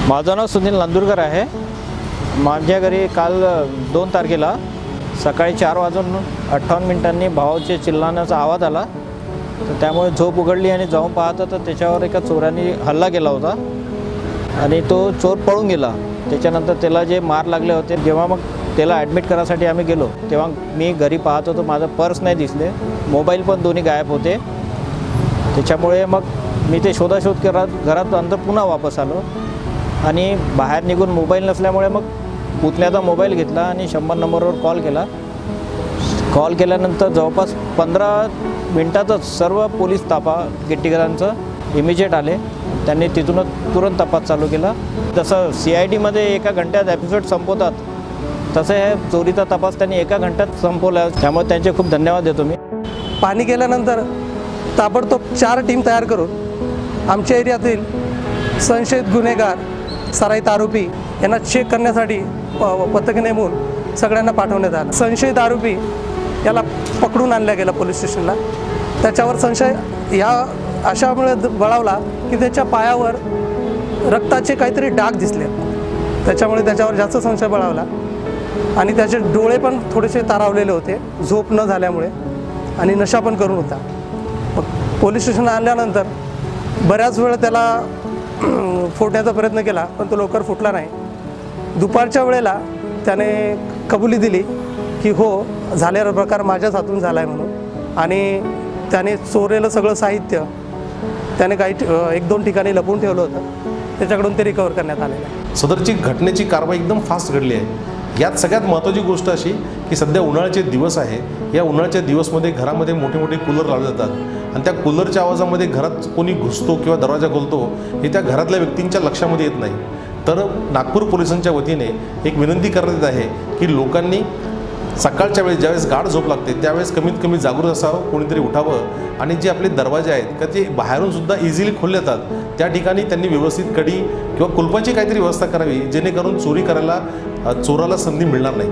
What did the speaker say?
माझं नाव सुनील नांदुरकर आहे। माझ्या घरी काल 2 तारखेला सकाळी 4:58 भावाचे चिल्लाण्याचा आवाज आला। तर त्यामुळे झोप उघडली आणि जाऊन पाहतो तर त्याच्यावर एका चोराने हल्ला केला होता आणि तो चोर पळून गेला। त्याच्यानंतर त्याला जे मार लागले होते, जेव्हा मग त्याला ॲडमिट करायसाठी आम्ही गेलो तेव्हा मी घरी पाहतो तर माझं पर्स नाही दिसले, मोबाईल पण दोन्ही गायब होते। त्याच्यामुळे मग मी ते शोधाशोध करत घरात नंतर पुन्हा वापस आलो आणि बाहेर निघून मोबाईल नसल्यामुळे मग पुतण्याचा मोबाईल घेतला आणि 100 नंबरवर कॉल केला। कॉल केल्यानंतर जवळपास 15 मिनिटातच सर्व पोलीस ताफा गेट्टीकरांचं इमिजिएट आले। त्यांनी तिथूनच तुरंत तपास चालू केला। जसं CIDमध्ये एका घंट्यात एपिसोड संपवतात तसं हे चोरीचा तपास त्यांनी एका घंट्यात संपवला, त्यामुळे त्यांचे खूप धन्यवाद देतो मी। पाणी गेल्यानंतर ताबडतोब 4 टीम तयार करून आमच्या एरियातील संशयित गुन्हेगार, सराईत आरोपी यांना चेक करण्यासाठी पथक नेमून सगळ्यांना पाठवण्यात आलं। संशयित आरोपी याला पकडून आणल्या गेला पोलीस स्टेशनला। त्याच्यावर संशय या अशामुळे बळावला की त्याच्या पायावर रक्ताचे काहीतरी डाग दिसले, त्याच्यामुळे त्याच्यावर जास्त संशय बळावला आणि त्याचे डोळे पण थोडेसे तारावलेले होते झोप न झाल्यामुळे आणि नशा पण करून होता। मग पोलीस स्टेशनला आणल्यानंतर बऱ्याच वेळ त्याला फोडण्याचा प्रयत्न केला पण तो लवकर फुटला नाही। दुपारच्या वेळेला त्याने कबुली दिली की हो, झालेला प्रकार माझ्याच हातून झाला आहे म्हणून, आणि त्याने चोरलेलं सगळं साहित्य त्याने काही 1-2 ठिकाणी लपवून ठेवलं होतं, त्याच्याकडून ते रिकवर करण्यात आलेलं आहे। सदरची घटनेची कारवाई एकदम फास्ट घडली आहे। यात सगळ्यात महत्त्वाची गोष्ट अशी की सध्या उन्हाळ्याचे दिवस आहे। या उन्हाळ्याच्या दिवसमध्ये घरामध्ये मोठे मोठे कूलर लावले जातात आणि त्या कूलरच्या आवाजामध्ये घरात कोणी घुसतो किंवा दरवाजा खोलतो हे त्या घरातल्या व्यक्तींच्या लक्षामध्ये येत नाही। तर नागपूर पोलिसांच्या वतीने एक विनंती करण्यात आहे की लोकांनी सकाळच्या वेळेस ज्यावेळेस गाढ झोप लागते त्यावेळेस कमीत कमी जागरूक असावं, कोणीतरी उठावं आणि जे आपले दरवाजे आहेत का ते बाहेरून सुद्धा इझिली खोलले जातात त्या ठिकाणी त्यांनी व्यवस्थित कडी किंवा कुलपाची काहीतरी व्यवस्था करावी, जेणेकरून चोरी करायला चोराला संधी मिळणार नाही।